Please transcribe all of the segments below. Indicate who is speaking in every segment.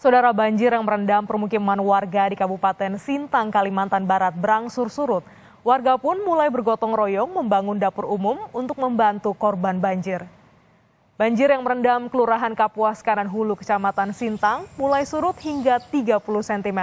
Speaker 1: Saudara, banjir yang merendam permukiman warga di Kabupaten Sintang, Kalimantan Barat berangsur surut. Warga pun mulai bergotong royong membangun dapur umum untuk membantu korban banjir. Banjir yang merendam Kelurahan Kapuas Kanan Hulu, Kecamatan Sintang, mulai surut hingga 30 cm.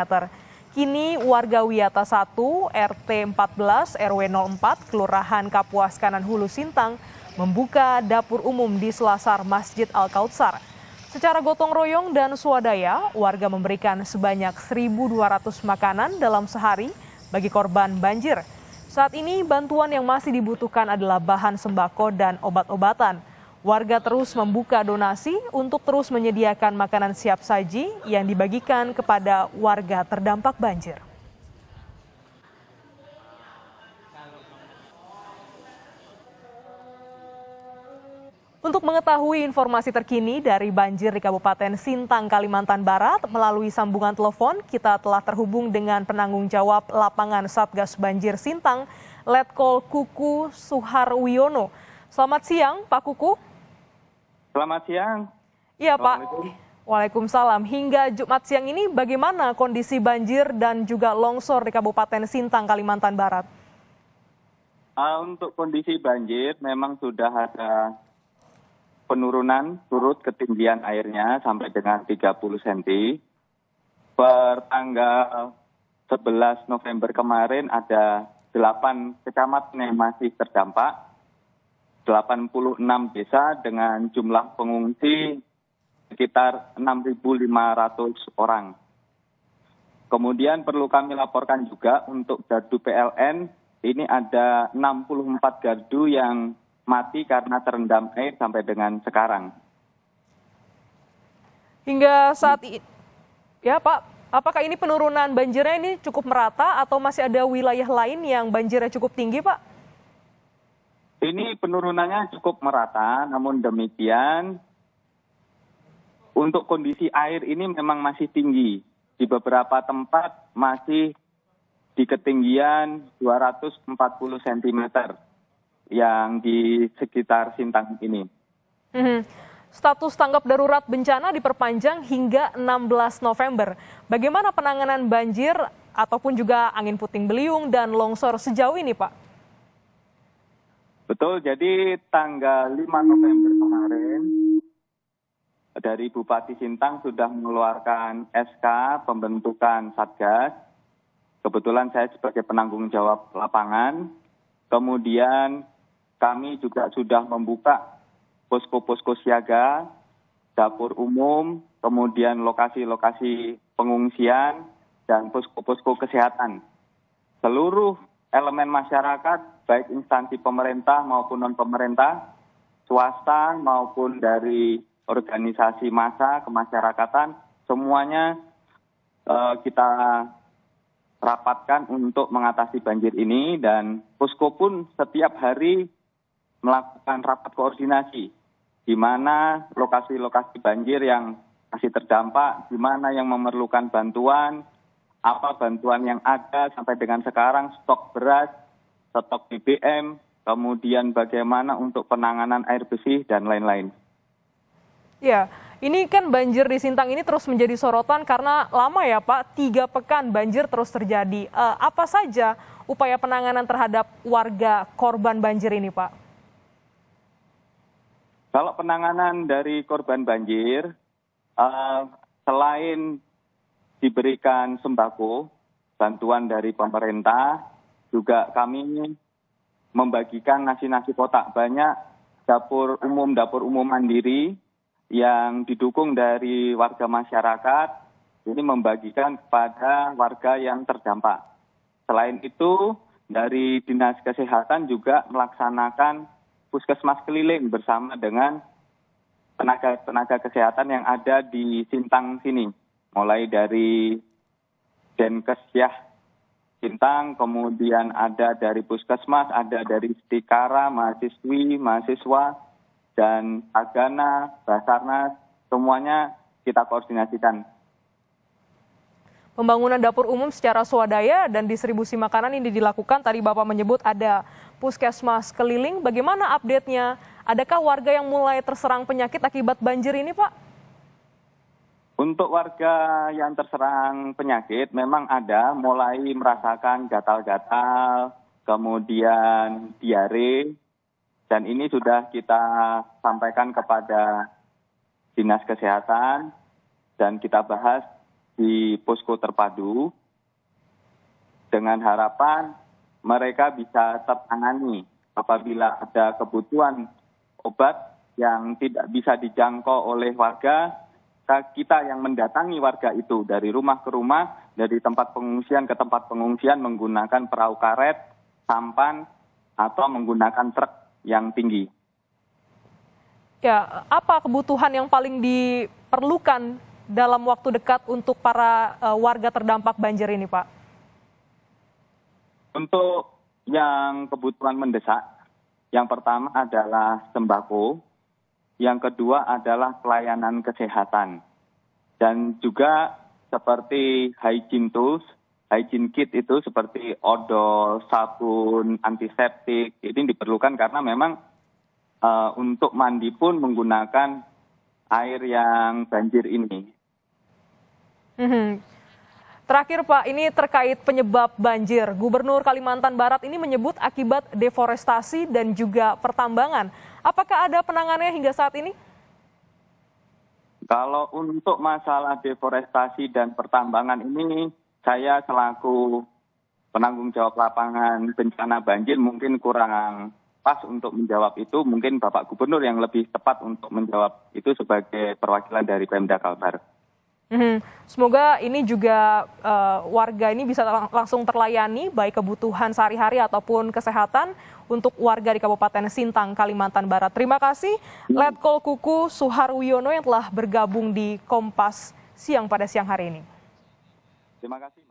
Speaker 1: Kini warga Wiyata 1, RT 14, RW 04, Kelurahan Kapuas Kanan Hulu, Sintang, membuka dapur umum di selasar Masjid Al-Kautsar. Secara gotong royong dan swadaya, warga memberikan sebanyak 1.200 makanan dalam sehari bagi korban banjir. Saat ini bantuan yang masih dibutuhkan adalah bahan sembako dan obat-obatan. Warga terus membuka donasi untuk terus menyediakan makanan siap saji yang dibagikan kepada warga terdampak banjir. Untuk mengetahui informasi terkini dari banjir di Kabupaten Sintang, Kalimantan Barat, melalui sambungan telepon, kita telah terhubung dengan penanggung jawab lapangan Satgas Banjir Sintang, Letkol Kuku Suharwiono. Selamat siang, Pak Kuku.
Speaker 2: Selamat siang.
Speaker 1: Iya, Pak. Waalaikumsalam. Hingga Jumat siang ini bagaimana kondisi banjir dan juga longsor di Kabupaten Sintang, Kalimantan Barat?
Speaker 2: Untuk kondisi banjir memang sudah ada penurunan surut ketinggian airnya sampai dengan 30 cm. Per tanggal 11 November kemarin ada 8 kecamatan yang masih terdampak, 86 desa dengan jumlah pengungsi sekitar 6.500 orang. Kemudian perlu kami laporkan juga untuk gardu PLN, ini ada 64 gardu yang mati karena terendam air sampai dengan sekarang.
Speaker 1: Hingga saat ini, ya Pak, apakah ini penurunan banjirnya ini cukup merata atau masih ada wilayah lain yang banjirnya cukup tinggi, Pak?
Speaker 2: Ini penurunannya cukup merata, namun demikian untuk kondisi air ini memang masih tinggi. Di beberapa tempat masih di ketinggian 240 cm. Yang di sekitar Sintang ini.
Speaker 1: Status tanggap darurat bencana diperpanjang hingga 16 November. Bagaimana penanganan banjir ataupun juga angin puting beliung dan longsor sejauh ini, Pak?
Speaker 2: Betul, jadi tanggal 5 November kemarin dari Bupati Sintang sudah mengeluarkan SK pembentukan Satgas. Kebetulan saya sebagai penanggung jawab lapangan. Kemudian kami juga sudah membuka posko-posko siaga, dapur umum, kemudian lokasi-lokasi pengungsian, dan posko-posko kesehatan. Seluruh elemen masyarakat, baik instansi pemerintah maupun non-pemerintah, swasta maupun dari organisasi massa kemasyarakatan, semuanya kita rapatkan untuk mengatasi banjir ini, dan posko pun setiap hari melakukan rapat koordinasi di mana lokasi-lokasi banjir yang masih terdampak, di mana yang memerlukan bantuan, apa bantuan yang ada sampai dengan sekarang, stok beras, stok BBM, kemudian bagaimana untuk penanganan air bersih dan lain-lain.
Speaker 1: Ya, ini kan banjir di Sintang ini terus menjadi sorotan karena lama ya Pak, 3 pekan banjir terus terjadi. Apa saja upaya penanganan terhadap warga korban banjir ini, Pak?
Speaker 2: Kalau penanganan dari korban banjir, selain diberikan sembako, bantuan dari pemerintah, juga kami membagikan nasi-nasi kotak. Banyak dapur umum mandiri yang didukung dari warga masyarakat, ini membagikan kepada warga yang terdampak. Selain itu, dari Dinas Kesehatan juga melaksanakan puskesmas keliling bersama dengan tenaga kesehatan yang ada di Sintang sini. Mulai dari Denkes Sintang, kemudian ada dari puskesmas, ada dari Stikara, mahasiswa, dan Tagana, Basarnas, semuanya kita koordinasikan.
Speaker 1: Pembangunan dapur umum secara swadaya dan distribusi makanan ini dilakukan. Tadi Bapak menyebut ada puskesmas keliling. Bagaimana update-nya? Adakah warga yang mulai terserang penyakit akibat banjir ini, Pak?
Speaker 2: Untuk warga yang terserang penyakit memang ada mulai merasakan gatal-gatal, kemudian diare, dan ini sudah kita sampaikan kepada Dinas Kesehatan dan kita bahas di posko terpadu dengan harapan mereka bisa tertangani apabila ada kebutuhan obat yang tidak bisa dijangkau oleh warga. Kita yang mendatangi warga itu dari rumah ke rumah, dari tempat pengungsian ke tempat pengungsian menggunakan perahu karet, sampan, atau menggunakan truk yang tinggi.
Speaker 1: Ya, apa kebutuhan yang paling diperlukan dalam waktu dekat untuk para warga terdampak banjir ini, Pak?
Speaker 2: Untuk yang kebutuhan mendesak, yang pertama adalah sembako, yang kedua adalah pelayanan kesehatan, dan juga seperti hygiene tools, hygiene kit itu seperti odol, sabun, antiseptik, ini diperlukan karena memang untuk mandi pun menggunakan air yang banjir ini.
Speaker 1: Terakhir Pak, ini terkait penyebab banjir. Gubernur Kalimantan Barat ini menyebut akibat deforestasi dan juga pertambangan. Apakah ada penanganannya hingga saat ini?
Speaker 2: Kalau untuk masalah deforestasi dan pertambangan ini, saya selaku penanggung jawab lapangan bencana banjir mungkin kurang pas untuk menjawab itu. Mungkin Bapak Gubernur yang lebih tepat untuk menjawab itu sebagai perwakilan dari Pemda Kalbar.
Speaker 1: Semoga ini juga warga ini bisa langsung terlayani, baik kebutuhan sehari-hari ataupun kesehatan untuk warga di Kabupaten Sintang, Kalimantan Barat. Terima kasih Letkol Kuku Suharwiono yang telah bergabung di Kompas Siang pada siang hari ini.
Speaker 2: Terima kasih.